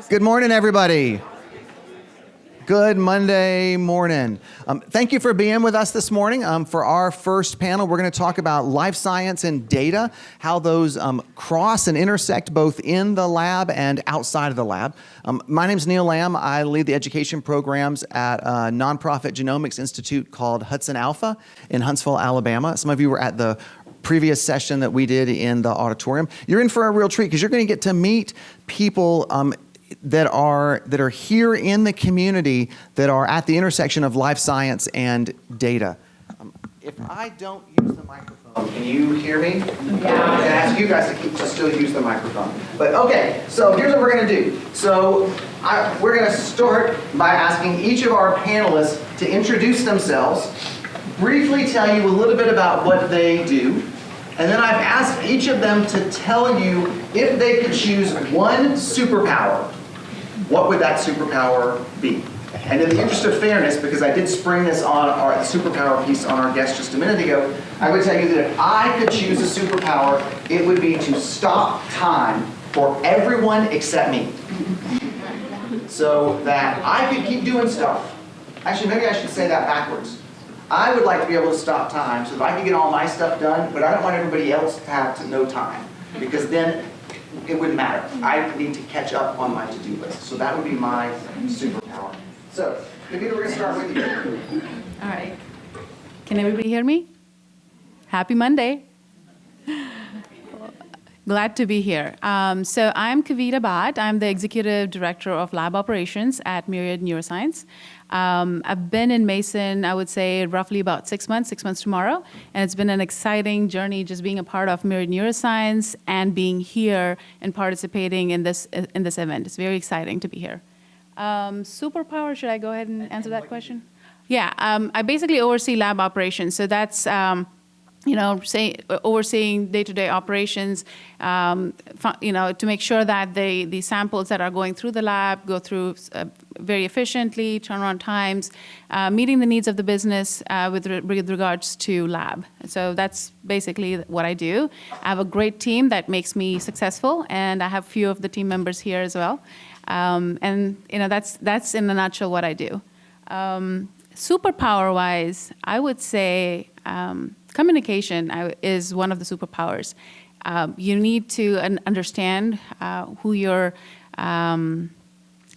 Good morning, everybody. Good Monday morning. Thank you for being with us this morning. For our first panel, we're going to talk about life science and data, how those cross and intersect both in the lab and outside of the lab. My name is Neil Lamb. I lead the education programs at a nonprofit genomics institute called Hudson Alpha in Huntsville, Alabama. Some of you were at the previous session that we did in the auditorium. You're in for a real treat because you're going to get to meet people that are here in the community that are at the intersection of life science and data. If I don't use the microphone, can you hear me? Yeah. I'm going to ask you guys to still use the microphone. But okay, so here's what we're going to do. So we're going to start by asking each of our panelists to introduce themselves, briefly tell you a little bit about what they do, and then I've asked each of them to tell you if they could choose one superpower, what would that superpower be? And in the interest of fairness, because I did spring this on our superpower piece on our guest just a minute ago, I would tell you that if I could choose a superpower, it would be to stop time for everyone except me. So that I could keep doing stuff. Actually, maybe I should say that backwards. I would like to be able to stop time so that I can get all my stuff done, but I don't want everybody else to have no time, because then it wouldn't matter. I need to catch up on my to-do list. So that would be my superpower. So, Kavita, we're going to start with you. All right. Can everybody hear me? Happy Monday. Glad to be here. So I'm Kavita Bhatt. I'm the Executive Director of Lab Operations at Myriad Neuroscience. I've been in Mason, I would say, roughly about 6 months tomorrow. And it's been an exciting journey just being a part of Myriad Neuroscience and being here and participating in this event. It's very exciting to be here. Superpower, should I go ahead and answer that question? Yeah, I basically oversee lab operations. So that's overseeing day-to-day operations, to make sure that the samples that are going through the lab go through very efficiently, turnaround times, meeting the needs of the business with regards to lab. So that's basically what I do. I have a great team that makes me successful, and I have a few of the team members here as well. That's in a nutshell what I do. Superpower-wise, I would say communication is one of the superpowers. You need to understand who your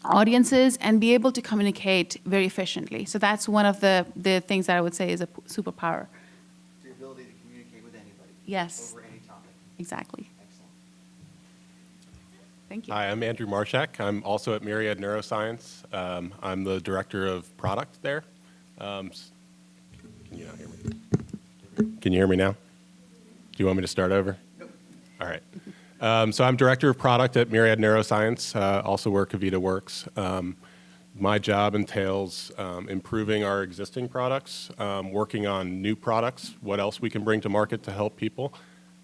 audience is and be able to communicate very efficiently. So that's one of the things that I would say is a superpower. The ability to communicate with anybody. Yes. Over any topic. Exactly. Excellent. Thank you. Hi, I'm Andrew Marshak. I'm also at Myriad Neuroscience. I'm the director of product there. Can you not hear me? Can you hear me now? Do you want me to start over? Nope. All right. So I'm director of product at Myriad Neuroscience, also where Kavita works. My job entails improving our existing products, working on new products, what else we can bring to market to help people,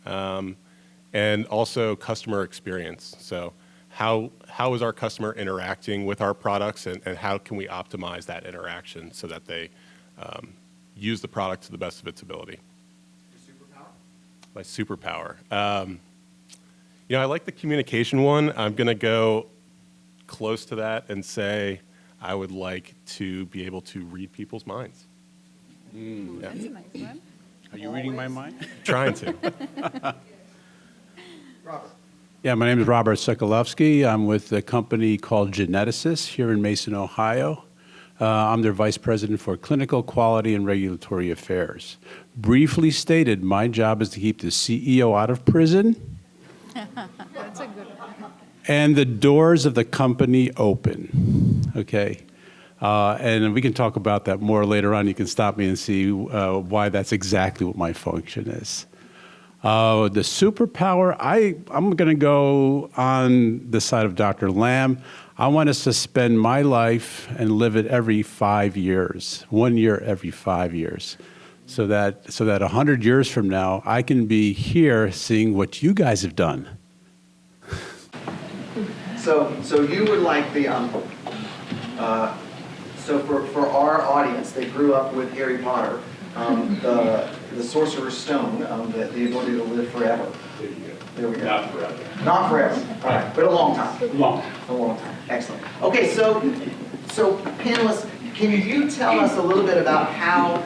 and also customer experience. So how is our customer interacting with our products, and how can we optimize that interaction so that they use the product to the best of its ability. Your superpower? My superpower. I like the communication one. I'm going to go close to that and say I would like to be able to read people's minds. Yeah. That's a nice one. Are you reading my mind? Trying to. Robert. Yeah, my name is Robert Cycleski. I'm with a company called Geneticists here in Mason, Ohio. I'm their Vice President for Clinical Quality and Regulatory Affairs. Briefly stated, my job is to keep the CEO out of prison That's a good one. and the doors of the company open, okay? And we can talk about that more later on. You can stop me and see why that's exactly what my function is. The superpower, I'm going to go on the side of Dr. Lamb. I want us to spend my life and live it every 5 years, 1 year every 5 years, so that 100 years from now, I can be here seeing what you guys have done. So you would like the so for our audience, they grew up with Harry Potter. the sorcerer's stone, the ability to live forever. There we go. Not forever. Not forever, all right, but a long time. Long. A long time, excellent. Okay, so panelists, can you tell us a little bit about how,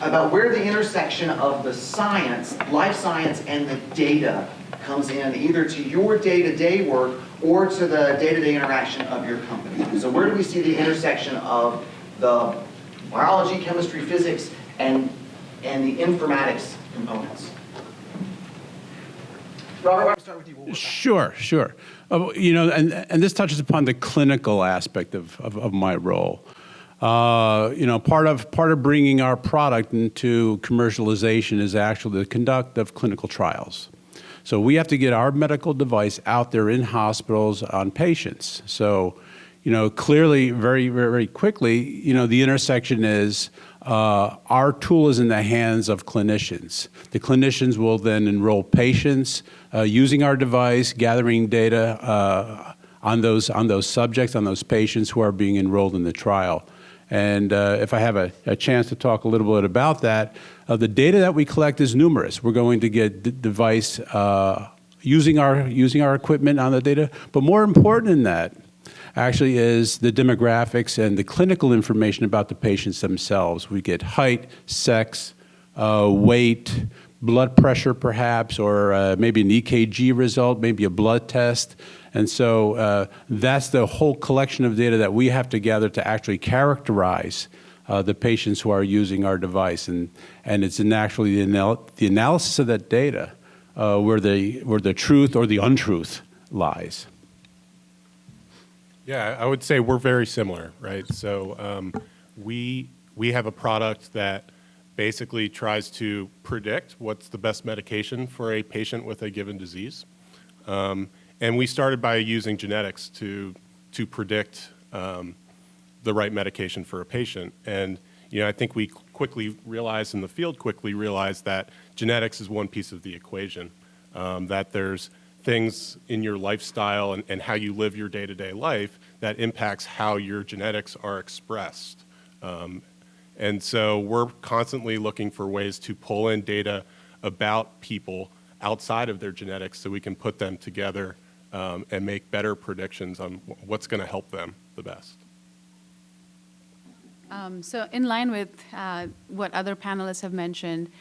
about where the intersection of the science, life science, and the data comes in, either to your day-to-day work or to the day-to-day interaction of your company? So where do we see the intersection of the biology, chemistry, physics, and the informatics components? Robert, why don't we start with you? We'll work back. Sure. And this touches upon the clinical aspect of my role. Part of bringing our product into commercialization is actually the conduct of clinical trials. So we have to get our medical device out there in hospitals on patients. So, clearly, very, very quickly, the intersection is our tool is in the hands of clinicians. The clinicians will then enroll patients using our device, gathering data on those subjects, on those patients who are being enrolled in the trial. And if I have a chance to talk a little bit about that, the data that we collect is numerous. We're going to get the device using our equipment on the data, but more important than that actually is the demographics and the clinical information about the patients themselves. We get height, sex, weight, blood pressure perhaps, or maybe an EKG result, maybe a blood test. And so that's the whole collection of data that we have to gather to actually characterize the patients who are using our device. And it's actually the analysis of that data where the truth or the untruth lies. Yeah, I would say we're very similar, right? So we have a product that basically tries to predict what's the best medication for a patient with a given disease. And we started by using genetics to predict the right medication for a patient. And I think we quickly realized, in the field quickly realized, that genetics is one piece of the equation, that there's things in your lifestyle and how you live your day-to-day life that impacts how your genetics are expressed. And so we're constantly looking for ways to pull in data about people outside of their genetics so we can put them together and make better predictions on what's going to help them the best. So in line with what other panelists have mentioned,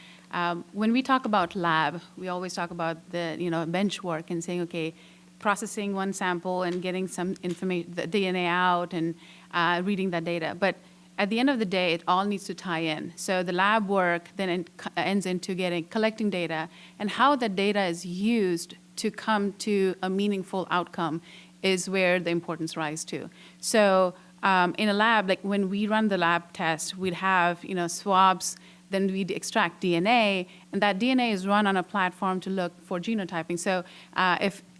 when we talk about lab, we always talk about the bench work and saying, okay, processing one sample and getting some information, the DNA out, and reading that data. But at the end of the day, it all needs to tie in. So the lab work then ends into collecting data, and how that data is used to come to a meaningful outcome is where the importance rises to. So in a lab, like when we run the lab test, we'd have swabs, then we'd extract DNA, and that DNA is run on a platform to look for genotyping. So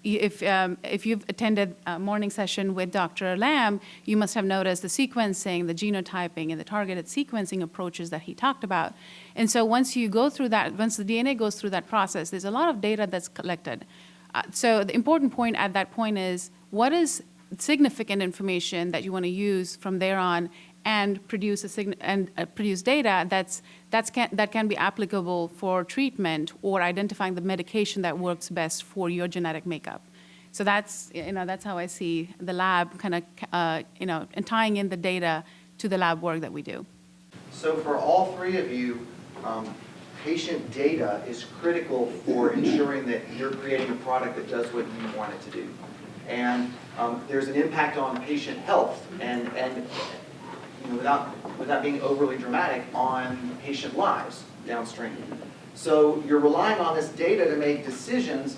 if you've attended a morning session with Dr. Lamb, you must have noticed the sequencing, the genotyping, and the targeted sequencing approaches that he talked about. And so once the DNA goes through that process, there's a lot of data that's collected. So the important point at that point is, what is significant information that you want to use from there on and produce produce data that can be applicable for treatment or identifying the medication that works best for your genetic makeup. So that's how I see the lab kind of and tying in the data to the lab work that we do. So for all three of you, patient data is critical for ensuring that you're creating a product that does what you want it to do. And there's an impact on patient health and without being overly dramatic, on patient lives downstream. So you're relying on this data to make decisions.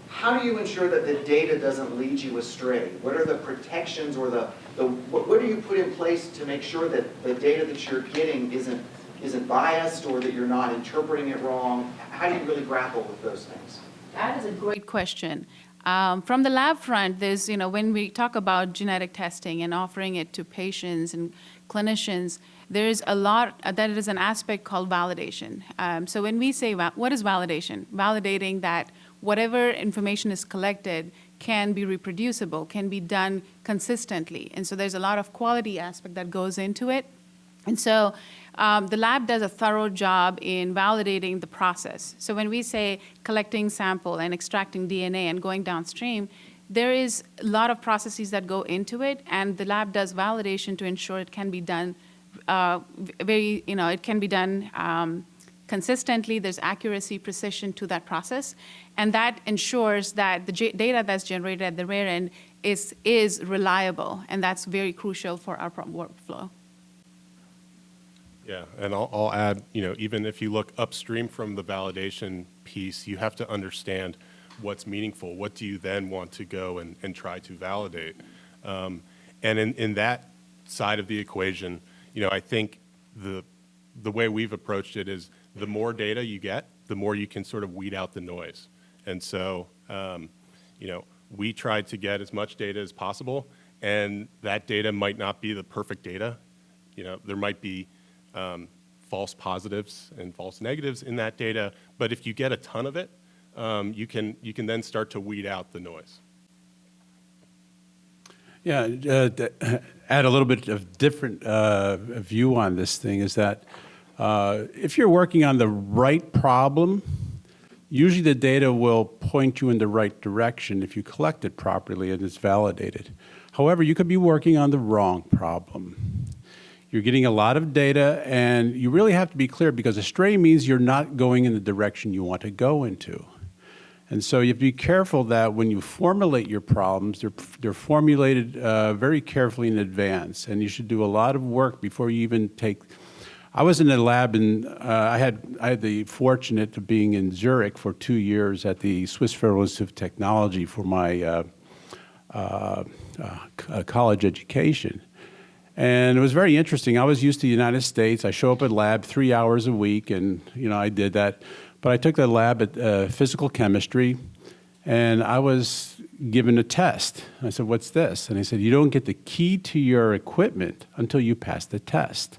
How do you ensure that the data doesn't lead you astray? What are the protections or what do you put in place to make sure that the data that you're getting isn't biased or that you're not interpreting it wrong? How do you really grapple with those things? That is a great question. From the lab front, there's, when we talk about genetic testing and offering it to patients and clinicians, there's a lot, that is an aspect called validation. So when we say, what is validation? Validating that whatever information is collected can be reproducible, can be done consistently. And so there's a lot of quality aspect that goes into it. And so the lab does a thorough job in validating the process. So when we say collecting sample and extracting DNA and going downstream, there is a lot of processes that go into it, and the lab does validation to ensure it can be done it can be done consistently. There's accuracy, precision to that process, and that ensures that the data that's generated at the rare end is reliable, and that's very crucial for our workflow. Yeah, and I'll add, even if you look upstream from the validation piece, you have to understand what's meaningful. What do you then want to go and try to validate? And in that side of the equation, I think the way we've approached it is the more data you get, the more you can sort of weed out the noise. And so, we tried to get as much data as possible, and that data might not be the perfect data. There might be false positives and false negatives in that data, but if you get a ton of it, you can then start to weed out the noise. Yeah, to add a little bit of different view on this thing is that if you're working on the right problem, usually the data will point you in the right direction if you collect it properly and it's validated. However, you could be working on the wrong problem. You're getting a lot of data, and you really have to be clear, because a stray means you're not going in the direction you want to go into. And so you have to be careful that when you formulate your problems, they're formulated very carefully in advance, and you should do a lot of work before you even take. I was in a lab, and I had the fortunate of being in Zurich for 2 years at the Swiss Federal Institute of Technology for my college education. And it was very interesting. I was used to the United States. I show up at lab 3 hours a week, and I did that. But I took the lab at physical chemistry, and I was given a test. I said, "What's this?" And he said, "You don't get the key to your equipment until you pass the test."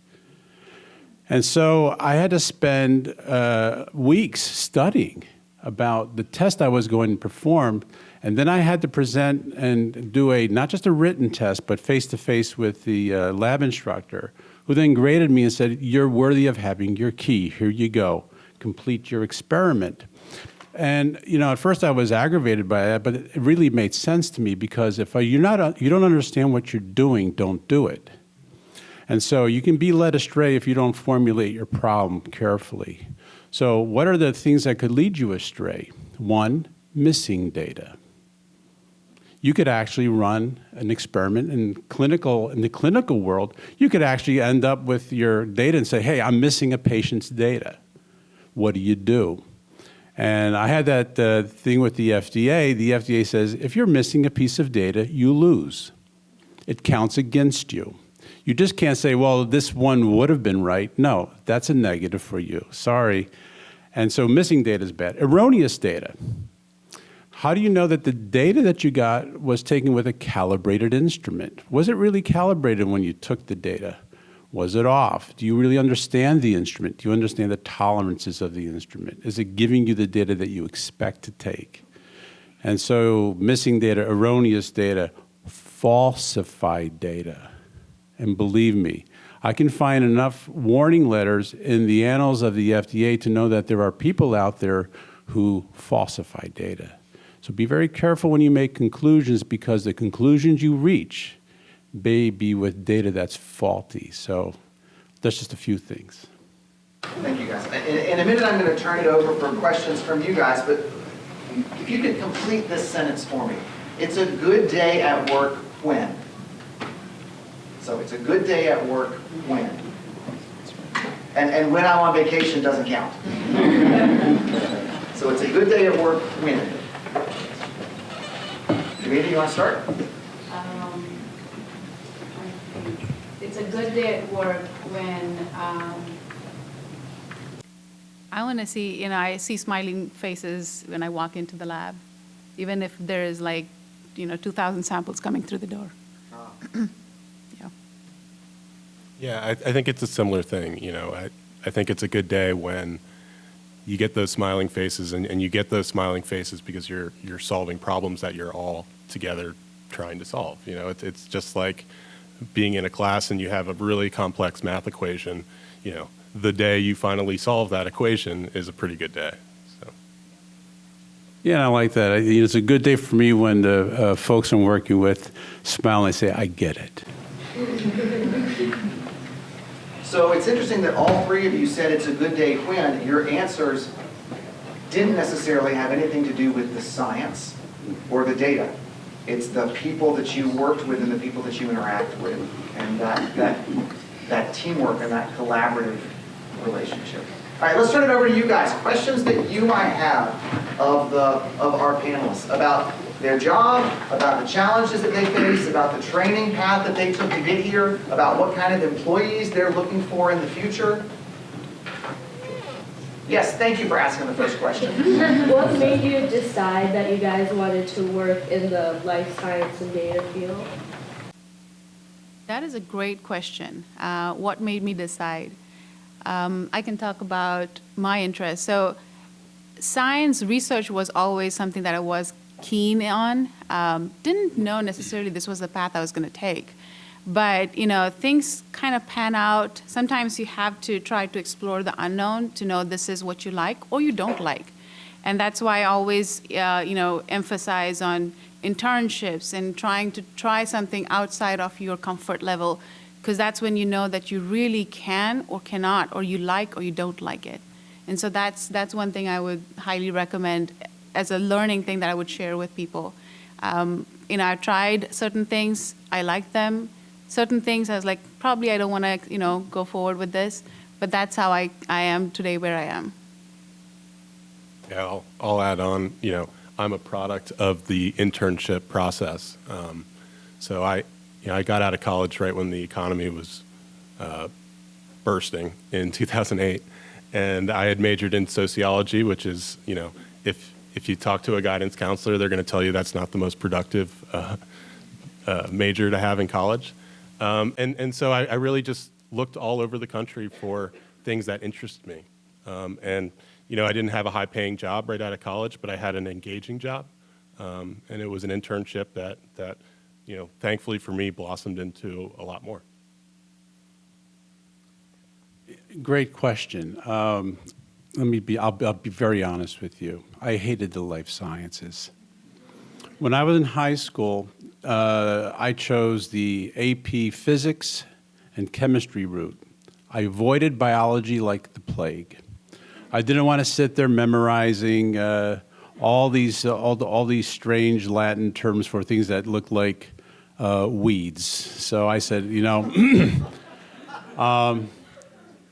And so I had to spend weeks studying about the test I was going to perform, and then I had to present and do not just a written test, but face-to-face with the lab instructor, who then graded me and said, "You're worthy of having your key. Here you go. Complete your experiment." And at first I was aggravated by that, but it really made sense to me, because if you don't understand what you're doing, don't do it. And so you can be led astray if you don't formulate your problem carefully. So what are the things that could lead you astray? One, missing data. You could actually run an experiment in the clinical world. You could actually end up with your data and say, "Hey, I'm missing a patient's data." What do? And I had that thing with the FDA. The FDA says, if you're missing a piece of data, you lose. It counts against you. You just can't say, "Well, this one would have been right." No, that's a negative for you. Sorry. And so missing data is bad. Erroneous data. How do you know that the data that you got was taken with a calibrated instrument? Was it really calibrated when you took the data? Was it off? Do you really understand the instrument? Do you understand the tolerances of the instrument? Is it giving you the data that you expect to take? And so missing data, erroneous data, falsified data. And believe me, I can find enough warning letters in the annals of the FDA to know that there are people out there who falsify data. So be very careful when you make conclusions, because the conclusions you reach may be with data that's faulty. So that's just a few things. Thank you, guys. In a minute, I'm going to turn it over for questions from you guys, but if you could complete this sentence for me. It's a good day at work when? So it's a good day at work when? And when I'm on vacation doesn't count. So it's a good day at work when? Kavita, you want to start? It's a good day at work when I want to see, I see smiling faces when I walk into the lab, even if there is 2,000 samples coming through the door. Yeah, I think it's a similar thing. I think it's a good day when you get those smiling faces, and you get those smiling faces because you're solving problems that you're all together trying to solve. It's just like being in a class and you have a really complex math equation. the day you finally solve that equation is a pretty good day. So. Yeah, I like that. It's a good day for me when the folks I'm working with smile and they say, I get it. So it's interesting that all three of you said it's a good day when your answers didn't necessarily have anything to do with the science or the data. It's the people that you worked with and the people that you interact with, and that teamwork and that collaborative relationship. All right, let's turn it over to you guys. Questions that you might have of our panelists about their job, about the challenges that they face, about the training path that they took to get here, about what kind of employees they're looking for in the future. Yes, thank you for asking the first question. What made you decide that you guys wanted to work in the life science and data field? That is a great question. What made me decide? I can talk about my interest. So science research was always something that I was keen on. Didn't know necessarily this was the path I was going to take. But, things kind of pan out. Sometimes you have to try to explore the unknown to know this is what you like or you don't like. And that's why I always, emphasize on internships and trying to try something outside of your comfort level, because that's when you know that you really can or cannot, or you like or you don't like it. And so that's one thing I would highly recommend as a learning thing that I would share with people. I've tried certain things, I like them. Certain things I was like, probably I don't want to, go forward with this, but that's how I am today where I am. Yeah, I'll add on, I'm a product of the internship process. So I got out of college right when the economy was bursting in 2008, and I had majored in sociology, which is, if you talk to a guidance counselor, they're going to tell you that's not the most productive major to have in college. And so I really just looked all over the country for things that interest me. And I didn't have a high-paying job right out of college, but I had an engaging job. And it was an internship that thankfully for me, blossomed into a lot more. Great question. I'll be very honest with you. I hated the life sciences. When I was in high school, I chose the AP physics and chemistry route. I avoided biology like the plague. I didn't want to sit there memorizing all these strange Latin terms for things that look like weeds. So I said,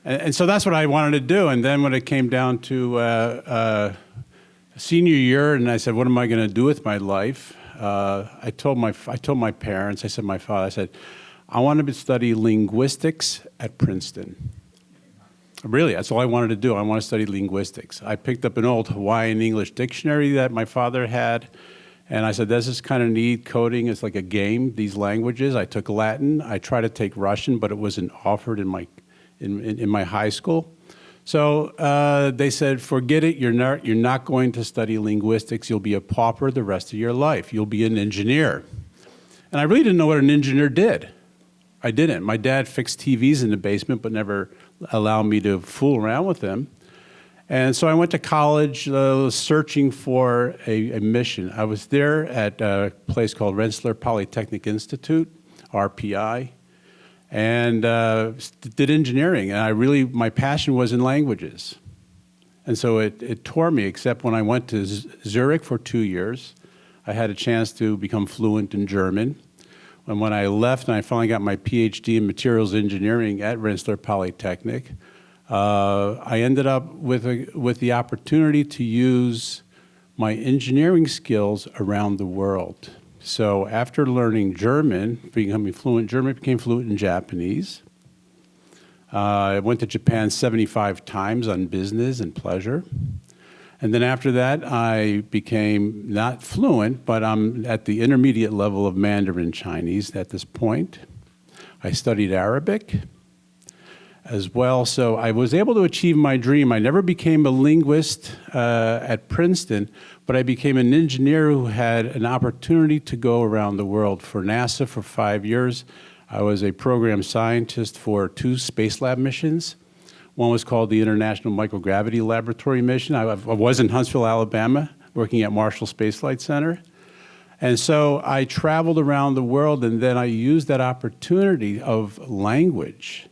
and so that's what I wanted to do. And then when it came down to senior year, and I said, what am I going to do with my life? I told my parents, I said, I wanted to study linguistics at Princeton. Really, that's all I wanted to do. I want to study linguistics. I picked up an old Hawaiian English dictionary that my father had, and I said, this is kind of neat. Coding is like a game, these languages. I took Latin. I tried to take Russian, but it wasn't offered in my high school. So they said, forget it. You're not going to study linguistics. You'll be a pauper the rest of your life. You'll be an engineer. And I really didn't know what an engineer did. I didn't. My dad fixed TVs in the basement, but never allowed me to fool around with them. And so I went to college searching for a mission. I was there at a place called Rensselaer Polytechnic Institute, RPI, and did engineering. And my passion was in languages. And so it tore me, except when I went to Zurich for 2 years, I had a chance to become fluent in German. And when I left and I finally got my PhD in materials engineering at Rensselaer Polytechnic, I ended up with the opportunity to use my engineering skills around the world. So after learning German, becoming fluent in German, I became fluent in Japanese. I went to Japan 75 times on business and pleasure. And then after that, I became not fluent, but I'm at the intermediate level of Mandarin Chinese at this point. I studied Arabic as well, so I was able to achieve my dream. I never became a linguist at Princeton, but I became an engineer who had an opportunity to go around the world. For NASA for 5 years, I was a program scientist for 2 space lab missions. One was called the International Microgravity Laboratory Mission. I was in Huntsville, Alabama, working at Marshall Space Flight Center. And so I traveled around the world, and then I used that opportunity of language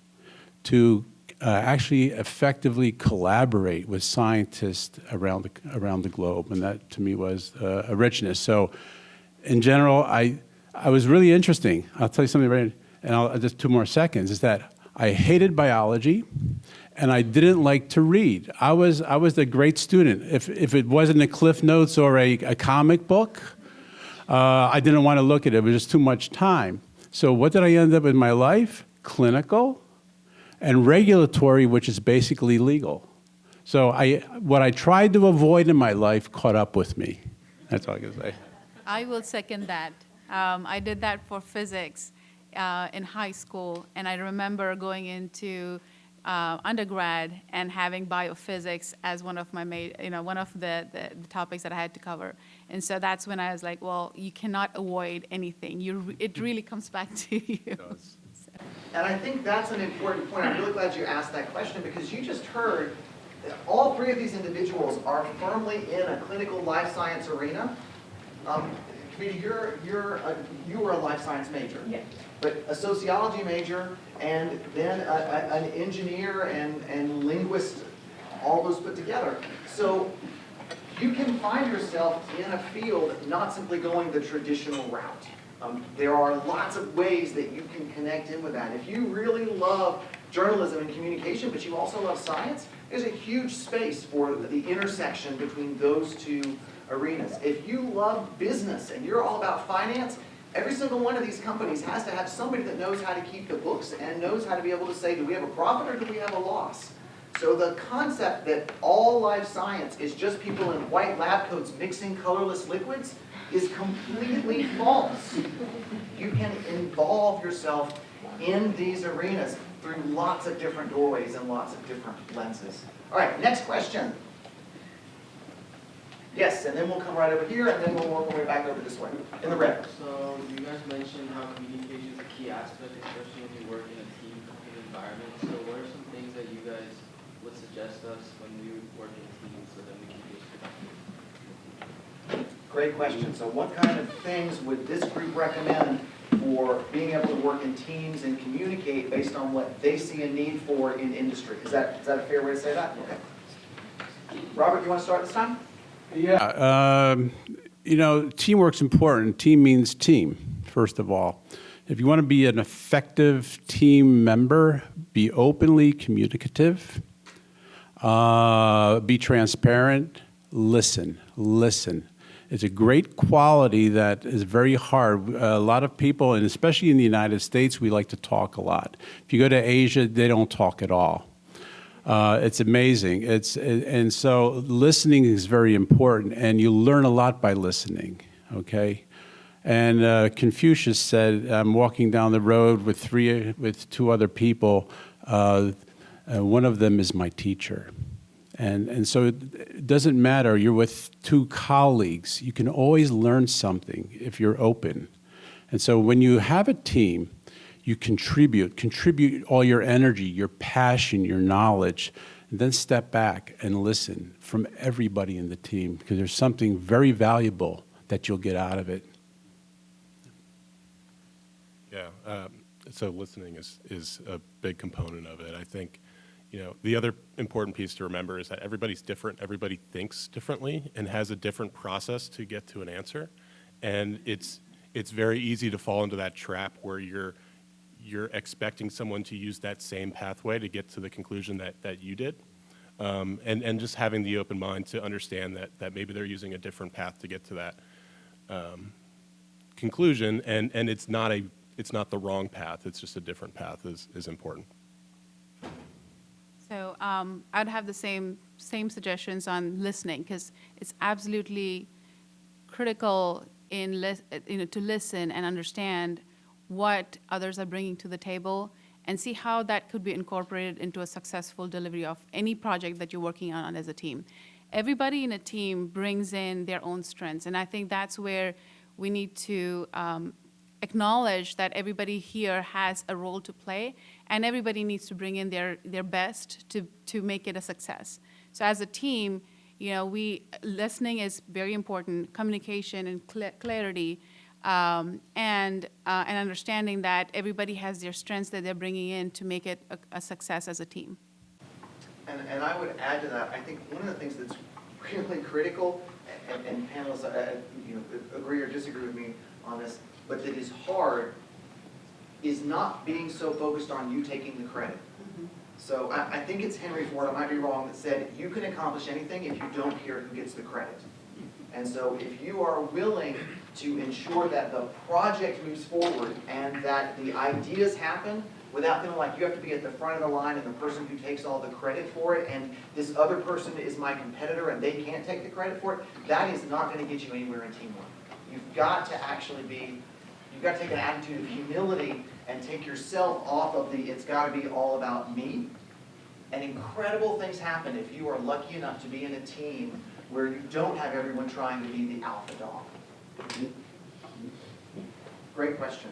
to actually effectively collaborate with scientists around the globe, and that to me was a richness. So, in general, I was really interesting. I'll tell you something right, and I'll just 2 more seconds. Is that I hated biology, and I didn't like to read. I was a great student. If it wasn't a Cliff Notes or a comic book, I didn't want to look at it. It was just too much time. So what did I end up in my life? Clinical and regulatory, which is basically legal. So what I tried to avoid in my life caught up with me. That's all I can say. I will second that. I did that for physics in high school, and I remember going into undergrad and having biophysics as one of my one of the topics that I had to cover. And so that's when I was like, well, you cannot avoid anything. It really comes back to you. It does. And I think that's an important point. I'm really glad you asked that question, because you just heard that all 3 of these individuals are firmly in a clinical life science arena. Kavita, you were a life science major, Yeah. but a sociology major, and then an engineer and linguist, all those put together. So you can find yourself in a field not simply going the traditional route. There are lots of ways that you can connect in with that. If you really love journalism and communication, but you also love science, there's a huge space for the intersection between those 2 arenas. If you love business and you're all about finance, every single one of these companies has to have somebody that knows how to keep the books and knows how to be able to say, do we have a profit or do we have a loss? So the concept that all life science is just people in white lab coats mixing colorless liquids is completely false. You can involve yourself in these arenas through lots of different doorways and lots of different lenses. All right, next question. Yes, and then we'll come right over here, and then we'll work our way back over this way, in the red. So you guys mentioned how communication is a key aspect, especially when you work in a team kind of environment. So what are some things that you guys would suggest us when we work in teams so that we can be productive? Great question. So what kind of things would this group recommend for being able to work in teams and communicate based on what they see a need for in industry? Is that a fair way to say that? Okay. Robert, you want to start this time? Yeah. Teamwork's important. Team means team, first of all. If you want to be an effective team member, be openly communicative, be transparent, listen. It's a great quality that is very hard. A lot of people, and especially in the United States, we like to talk a lot. If you go to Asia, they don't talk at all. It's amazing. And so listening is very important, and you learn a lot by listening, okay? And Confucius said, I'm walking down the road with 2 other people. One of them is my teacher. And so it doesn't matter. You're with 2 colleagues. You can always learn something if you're open. And so when you have a team, you contribute all your energy, your passion, your knowledge, and then step back and listen from everybody in the team, because there's something very valuable that you'll get out of it. Yeah, so listening is a big component of it. I think, the other important piece to remember is that everybody's different. Everybody thinks differently and has a different process to get to an answer. And it's very easy to fall into that trap where you're expecting someone to use that same pathway to get to the conclusion that you did. And just having the open mind to understand that maybe they're using a different path to get to that conclusion, and it's not the wrong path. It's just a different path is important. So I'd have the same suggestions on listening, because it's absolutely critical to listen and understand what others are bringing to the table and see how that could be incorporated into a successful delivery of any project that you're working on as a team. Everybody in a team brings in their own strengths, and I think that's where we need to acknowledge that everybody here has a role to play, and everybody needs to bring in their best to make it a success. So as a team, listening is very important, communication and clarity, and understanding that everybody has their strengths that they're bringing in to make it a success as a team. And I would add to that, I think one of the things that's really critical, and panelists agree or disagree with me on this, but that is hard, is not being so focused on you taking the credit. So I think it's Henry Ford, I might be wrong, that said, you can accomplish anything if you don't care who gets the credit. And so if you are willing to ensure that the project moves forward and that the ideas happen without feeling like you have to be at the front of the line and the person who takes all the credit for it and this other person is my competitor and they can't take the credit for it, that is not going to get you anywhere in teamwork. You've got to actually you've got to take an attitude of humility and take yourself off of it's got to be all about me. And incredible things happen if you are lucky enough to be in a team where you don't have everyone trying to be the alpha dog. Great question.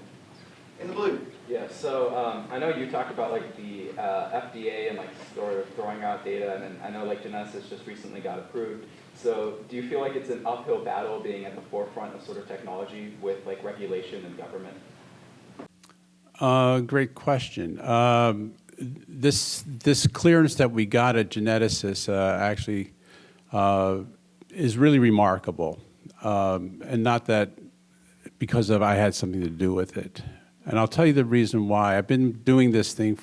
In the blue. Yeah, so I know you talked about like the FDA and like sort of throwing out data, and then I know like Genesis just recently got approved. So do you feel like it's an uphill battle being at the forefront of sort of technology with like regulation and government? Great question. This clearance that we got at Genesis actually is really remarkable, and not that because I had something to do with it. And I'll tell you the reason why. I've been doing this thing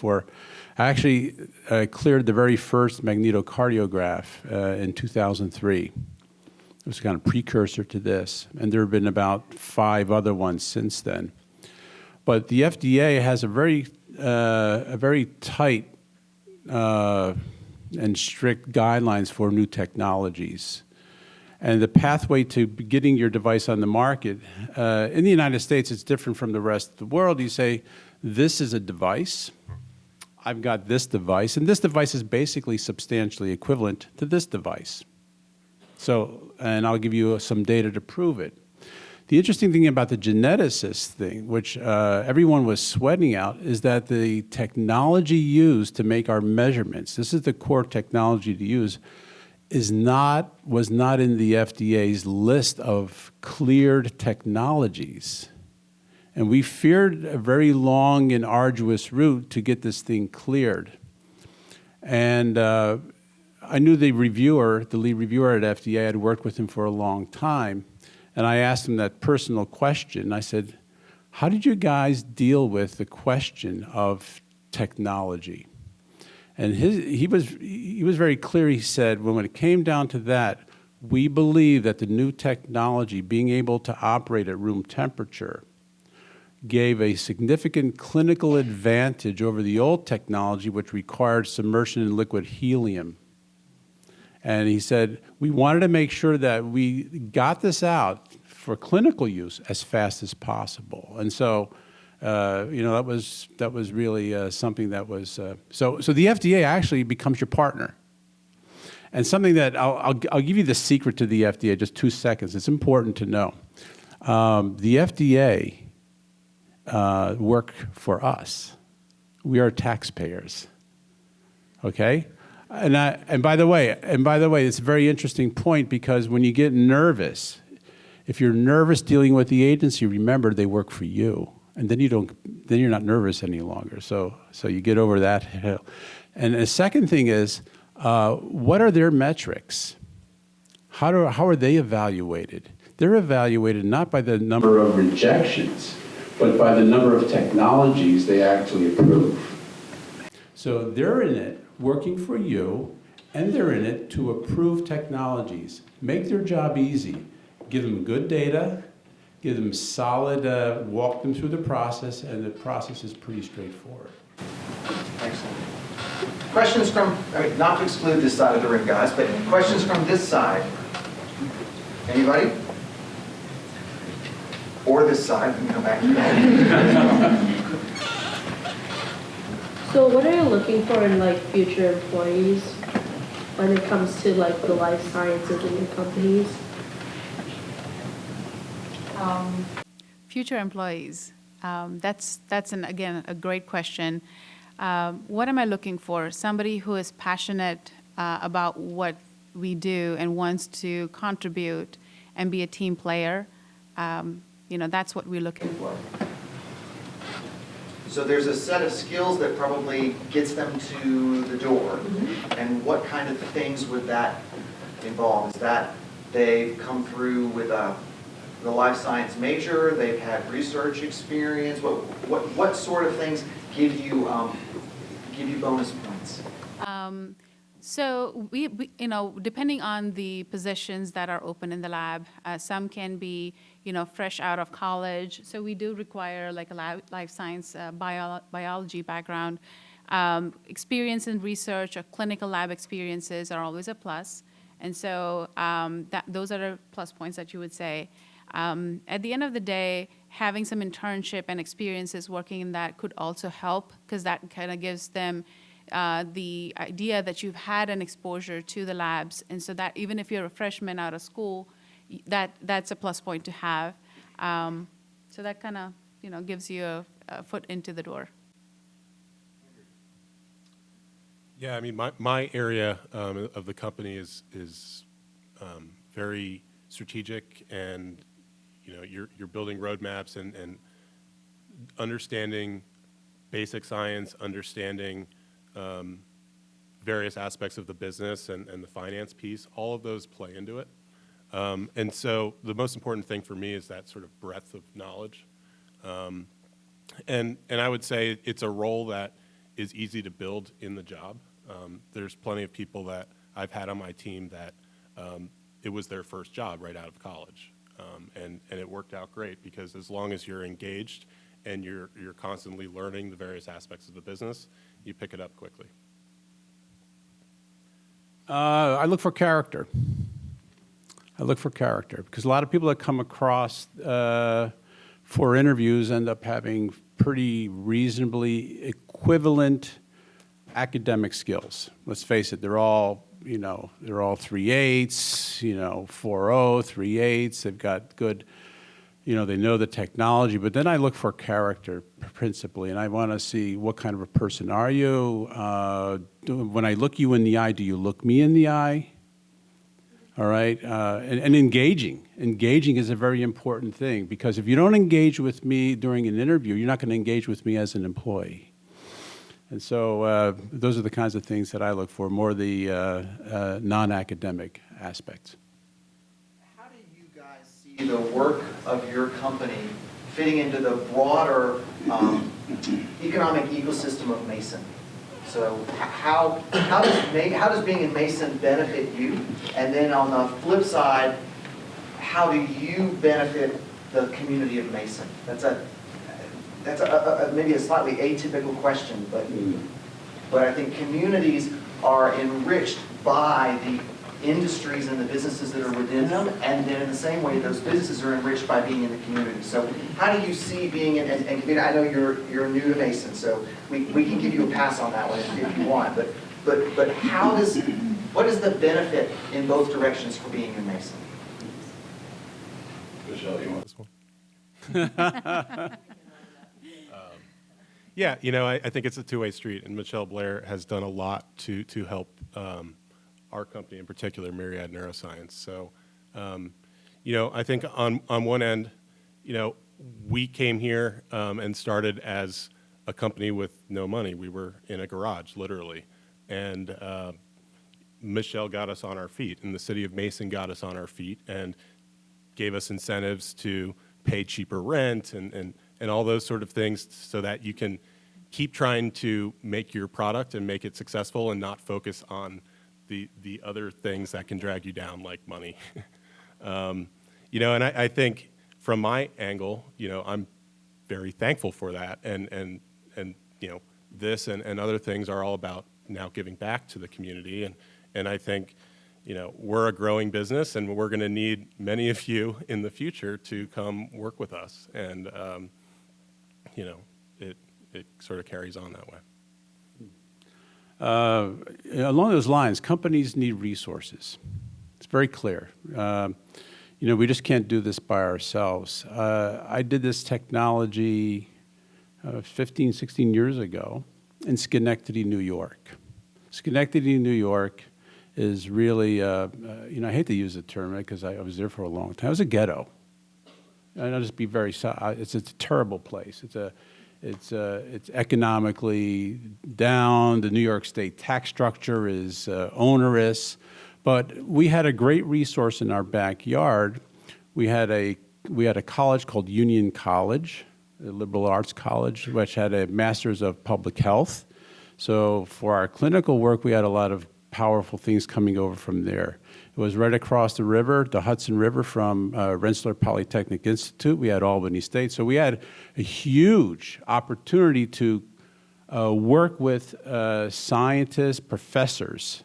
I actually cleared the very first magnetocardiograph in 2003. It was kind of precursor to this, and there have been about 5 other ones since then. But the FDA has a very tight and strict guidelines for new technologies. And the pathway to getting your device on the market, in the United States, it's different from the rest of the world. You say, this is a device. I've got this device, and this device is basically substantially equivalent to this device. So, and I'll give you some data to prove it. The interesting thing about the geneticist thing, which everyone was sweating out, is that the technology used to make our measurements, this is the core technology to use, was not in the FDA's list of cleared technologies. And we feared a very long and arduous route to get this thing cleared. And I knew the lead reviewer at FDA. I had worked with him for a long time. And I asked him that personal question. I said, how did you guys deal with the question of technology? And he was very clear. He said, when it came down to that, we believe that the new technology, being able to operate at room temperature, gave a significant clinical advantage over the old technology, which required submersion in liquid helium. And he said, we wanted to make sure that we got this out for clinical use as fast as possible. And so, that was really something that was, so the FDA actually becomes your partner. And something that, I'll give you the secret to the FDA, just 2 seconds. It's important to know. The FDA work for us. We are taxpayers, okay? And by the way, it's a very interesting point, because when you get nervous, if you're nervous dealing with the agency, remember they work for you, and then you're not nervous any longer. So you get over that hill. And the second thing is, what are their metrics? How are they evaluated? They're evaluated not by the number of rejections, but by the number of technologies they actually approve. So they're in it working for you, and they're in it to approve technologies. Make their job easy. Give them good data, give them solid, walk them through the process, and the process is pretty straightforward. Excellent. Questions from, not to exclude this side of the ring, guys, but questions from this side. Anybody? Or this side, we can come back to that. So what are you looking for in like future employees when it comes to like the life sciences in your companies? Future employees. Again, a great question. What am I looking for? Somebody who is passionate about what we do and wants to contribute and be a team player. That's what we're looking for. So there's a set of skills that probably gets them to the door. And what kind of things would that involve? Is that they've come through with the life science major, they've had research experience? What sort of things give you bonus points? So we, depending on the positions that are open in the lab, some can be, fresh out of college. So we do require like a life science biology background. Experience in research or clinical lab experiences are always a plus. And so those are the plus points that you would say. At the end of the day, having some internship and experiences working in that could also help, because that kind of gives them the idea that you've had an exposure to the labs, and so that even if you're a freshman out of school, that's a plus point to have. So that kind of gives you a foot into the door. Yeah, I mean, my area of the company is very strategic, and you're building roadmaps and understanding basic science, understanding various aspects of the business and the finance piece. All of those play into it. And so the most important thing for me is that sort of breadth of knowledge. And I would say it's a role that is easy to build in the job. There's plenty of people that I've had on my team that it was their first job right out of college. And it worked out great, because as long as you're engaged and you're constantly learning the various aspects of the business, you pick it up quickly. I look for character. Because a lot of people that come across for interviews end up having pretty reasonably equivalent academic skills. Let's face it, they're all 3.8s, 4.0, 3.8s. They've got good, they know the technology. But then I look for character principally, and I want to see what kind of a person are you. When I look you in the eye, do you look me in the eye? All right, and engaging. Engaging is a very important thing, because if you don't engage with me during an interview, you're not going to engage with me as an employee. And so those are the kinds of things that I look for, more the non-academic aspects. How do you guys see the work of your company fitting into the broader economic ecosystem of Mason? So how does being in Mason benefit you? And then on the flip side, how do you benefit the community of Mason? That's maybe a slightly atypical question, but I think communities are enriched by the industries and the businesses that are within them, and then in the same way, those businesses are enriched by being in the community. So how do you see being in, and I know you're new to Mason, so we can give you a pass on that one if you want, but what is the benefit in both directions for being in Mason? Michelle, you want this one? Yeah, I think it's a two-way street, and Michelle Blair has done a lot to help our company, in particular, Myriad Neuroscience. So, I think on one end, we came here and started as a company with no money. We were in a garage, literally, and Michelle got us on our feet, and the city of Mason got us on our feet and gave us incentives to pay cheaper rent and all those sort of things, so that you can keep trying to make your product and make it successful and not focus on the other things that can drag you down, like money. And I think from my angle, I'm very thankful for that. And this and other things are all about now giving back to the community. And I think, we're a growing business, and we're going to need many of you in the future to come work with us. And, it sort of carries on that way. Along those lines, companies need resources. It's very clear. we just can't do this by ourselves. I did this technology 15, 16 years ago in Schenectady, New York. Schenectady, New York is really, I hate to use the term because I was there for a long time. It was a ghetto. And I'll just be very, it's a terrible place. It's economically down. The New York State tax structure is onerous. But we had a great resource in our backyard. We had a college called Union College, a liberal arts college, which had a master's of public health. So for our clinical work, we had a lot of powerful things coming over from there. It was right across the river, the Hudson River, from Rensselaer Polytechnic Institute. We had Albany State. So we had a huge opportunity to work with scientists, professors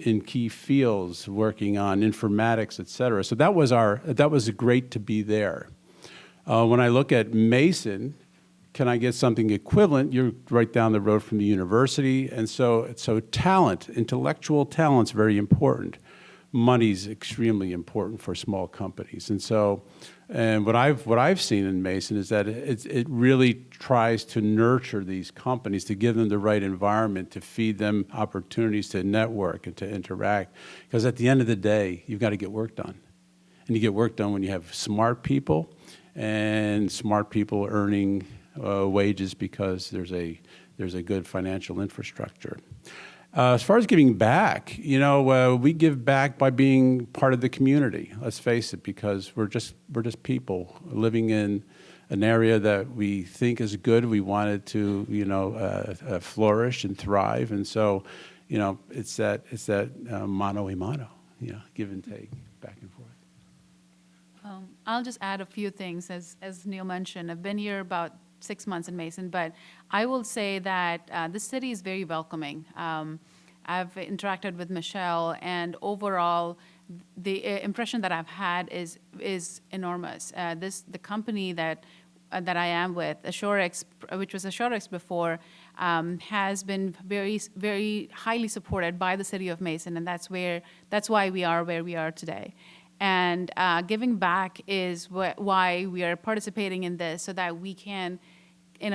in key fields, working on informatics, et cetera. So that was great to be there. When I look at Mason, can I get something equivalent? You're right down the road from the university, and so talent, intellectual talent's very important. Money's extremely important for small companies, and what I've seen in Mason is that it really tries to nurture these companies, to give them the right environment, to feed them opportunities to network and to interact. Because at the end of the day, you've got to get work done, and you get work done when you have smart people, and smart people earning wages because there's a good financial infrastructure. As far as giving back, we give back by being part of the community. Let's face it, because we're just people living in an area that we think is good. We want it to flourish and thrive, and so it's that mano a mano, give and take, back and forth. I'll just add a few things. As Neil mentioned, I've been here about 6 months in Mason, but I will say that this city is very welcoming. I've interacted with Michelle, and overall, the impression that I've had is enormous. The company that I am with, AssureX, which was AssureX before, has been very, very highly supported by the city of Mason, and that's why we are where we are today. And giving back is why we are participating in this, so that we can,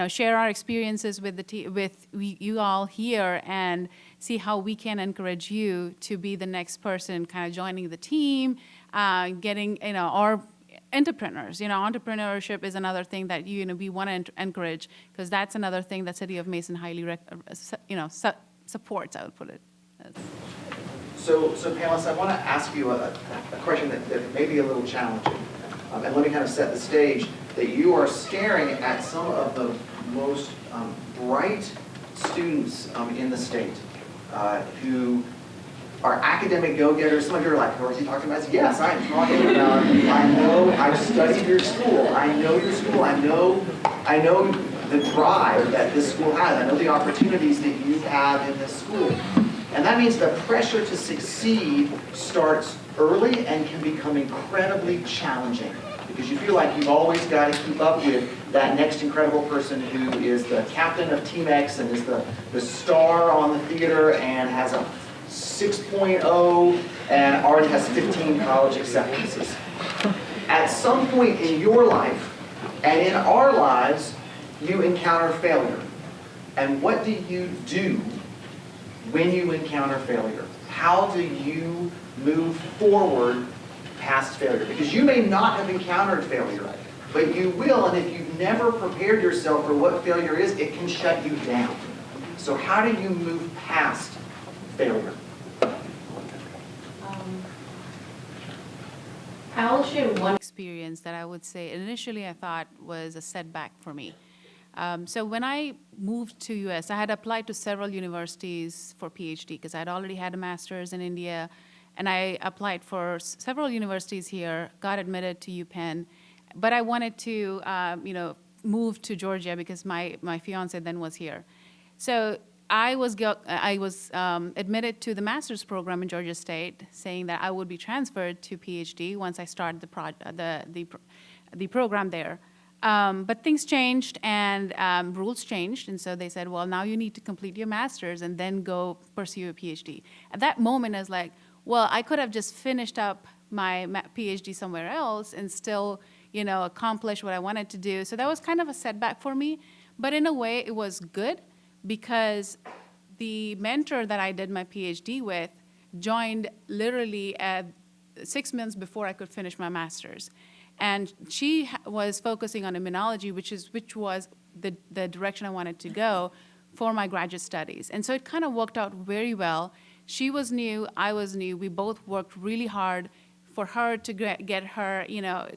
share our experiences with you all here and see how we can encourage you to be the next person kind of joining the team, getting, or entrepreneurs. Entrepreneurship is another thing that we want to encourage, because that's another thing that City of Mason highly supports. I would put it. So panelists, I want to ask you a question that may be a little challenging. And let me kind of set the stage that you are staring at some of the most bright students in the state who are academic go-getters. Some of you are like, who are you talking about? Yes, I'm talking about, I've studied your school. I know your school. I know the drive that this school has. I know the opportunities that you have in this school. And that means the pressure to succeed starts early and can become incredibly challenging, because you feel like you've always got to keep up with that next incredible person who is the captain of Team X and is the star on the theater and has a 6.0 and already has 15 college acceptances. At some point in your life and in our lives, you encounter failure. And what do you do when you encounter failure? How do you move forward past failure? Because you may not have encountered failure, but you will, and if you've never prepared yourself for what failure is, it can shut you down. So how do you move past failure? I'll share one experience that I would say initially I thought was a setback for me. So when I moved to US, I had applied to several universities for PhD because I'd already had a master's in India, and I applied for several universities here, got admitted to UPenn, but I wanted to, move to Georgia because my fiance then was here. So I was admitted to the master's program in Georgia State, saying that I would be transferred to PhD once I started the program there. But things changed and rules changed, and so they said, well, now you need to complete your master's and then go pursue a PhD. At that moment, I was like, well, I could have just finished up my PhD somewhere else and still, accomplish what I wanted to do. So that was kind of a setback for me. But in a way, it was good because the mentor that I did my PhD with joined literally at 6 months before I could finish my master's. And she was focusing on immunology, which was the direction I wanted to go for my graduate studies. And so it kind of worked out very well. She was new, I was new. We both worked really hard for her to get her,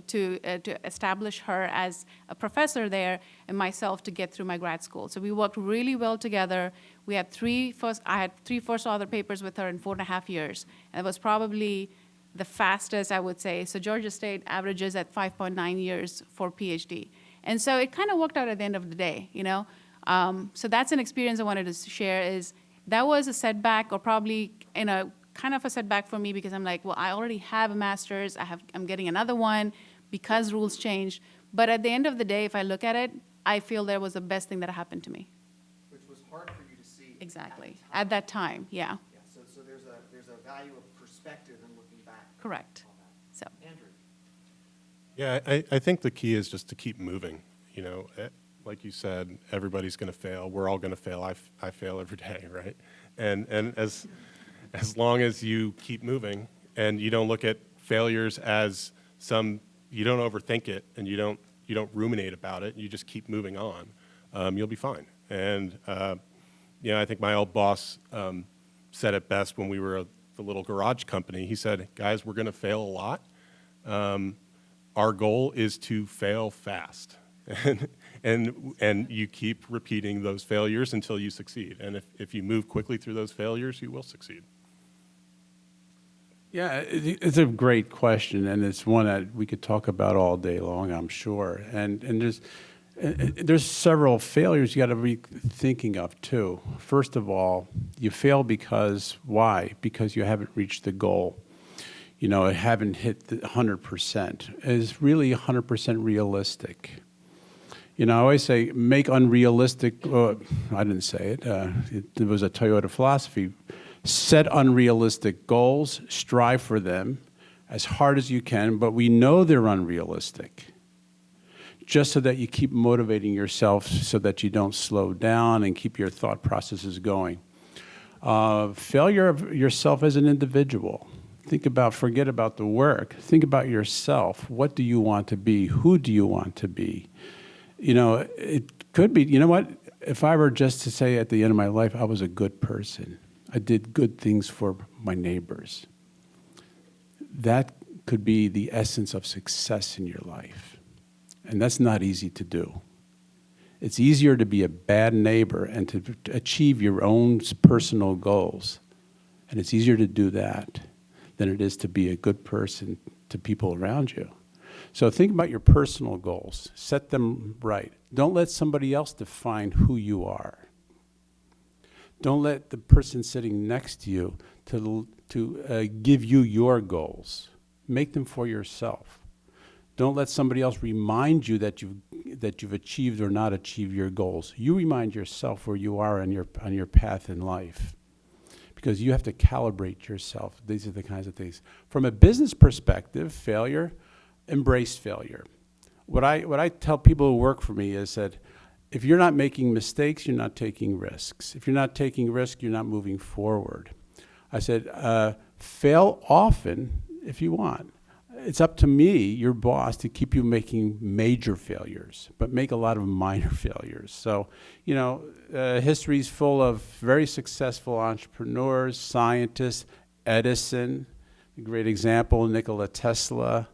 to establish her as a professor there, and myself to get through my grad school. So we worked really well together. I had three first author papers with her in 4.5 years. And it was probably the fastest, I would say. So Georgia State averages at 5.9 years for PhD. And so it kind of worked out at the end of the day, So that's an experience I wanted to share. Is that was a setback, or probably kind of a setback for me, because I'm like, well, I already have a master's. I'm getting another one because rules changed. But at the end of the day, if I look at it, I feel that was the best thing that happened to me. Which was hard for you to see. Exactly. At that time, yeah. Yeah, so there's a value of perspective in looking back. Correct. On that. So. Andrew. Yeah, I think the key is just to keep moving. Like you said, everybody's going to fail. We're all going to fail. I fail every day, right? And as long as you keep moving and you don't look at failures as you don't overthink it and you don't ruminate about it. You just keep moving on. You'll be fine. And I think my old boss said it best when we were the little garage company. He said, "Guys, we're going to fail a lot. Our goal is to fail fast." And you keep repeating those failures until you succeed. And if you move quickly through those failures, you will succeed. Yeah, it's a great question, and it's one that we could talk about all day long, I'm sure. And there's several failures you got to be thinking of too. First of all, you fail because why? Because you haven't reached the goal. Haven't hit the 100%. Is really 100% realistic? I always say make unrealistic. I didn't say it. It was a Toyota philosophy. Set unrealistic goals, strive for them as hard as you can, but we know they're unrealistic. Just so that you keep motivating yourself so that you don't slow down and keep your thought processes going. Failure of yourself as an individual. Forget about the work. Think about yourself. What do you want to be? Who do you want to be? It could be, if I were just to say at the end of my life, I was a good person. I did good things for my neighbors. That could be the essence of success in your life. And that's not easy to do. It's easier to be a bad neighbor and to achieve your own personal goals. And it's easier to do that than it is to be a good person to people around you. So think about your personal goals. Set them right. Don't let somebody else define who you are. Don't let the person sitting next to you to give you your goals. Make them for yourself. Don't let somebody else remind you that you've achieved or not achieved your goals. You remind yourself where you are on your path in life, because you have to calibrate yourself. These are the kinds of things. From a business perspective, embrace failure. What I tell people who work for me is that if you're not making mistakes, you're not taking risks. If you're not taking risks, you're not moving forward. I said, fail often if you want. It's up to me, your boss, to keep you making major failures, but make a lot of minor failures. So, history's full of very successful entrepreneurs, scientists. Edison, a great example, Nikola Tesla,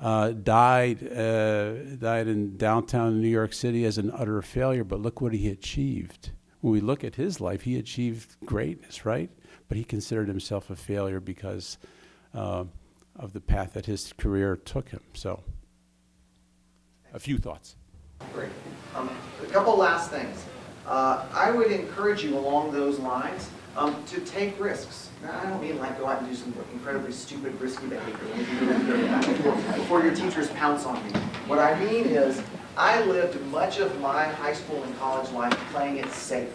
died in downtown New York City as an utter failure, but look what he achieved. When we look at his life, he achieved greatness, right? But he considered himself a failure because of the path that his career took him. So, a few thoughts. Great. A couple last things. I would encourage you along those lines to take risks. Now, I don't mean like go out and do some incredibly stupid, risky behavior before your teachers pounce on me. What I mean is, I lived much of my high school and college life playing it safe.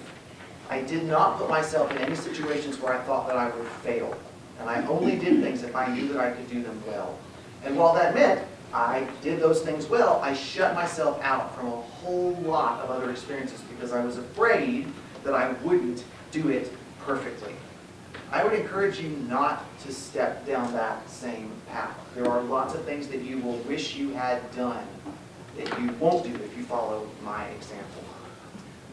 I did not put myself in any situations where I thought that I would fail. And I only did things if I knew that I could do them well. And while that meant I did those things well, I shut myself out from a whole lot of other experiences because I was afraid that I wouldn't do it perfectly. I would encourage you not to step down that same path. There are lots of things that you will wish you had done that you won't do if you follow my example.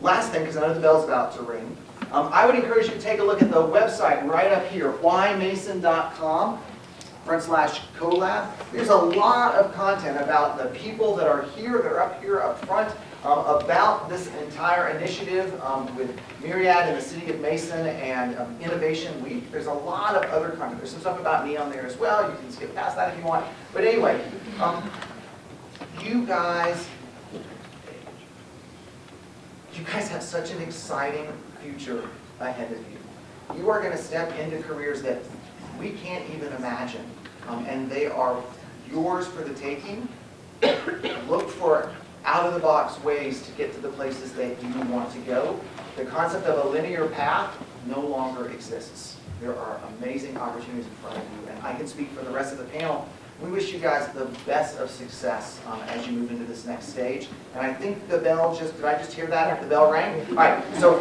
Last thing, because I know the bell's about to ring, I would encourage you to take a look at the website right up here, whymason.com/collab. There's a lot of content about the people that are here, they're up here up front, about this entire initiative with Myriad and the City of Mason and Innovation Week. There's a lot of other content. There's some stuff about me on there as well. You can skip past that if you want. But anyway, you guys have such an exciting future ahead of you. You are going to step into careers that we can't even imagine, and they are yours for the taking. Look for out-of-the-box ways to get to the places that you want to go. The concept of a linear path no longer exists. There are amazing opportunities in front of you, and I can speak for the rest of the panel. We wish you guys the best of success as you move into this next stage. And I think the bell did I just hear that? The bell rang? All right, so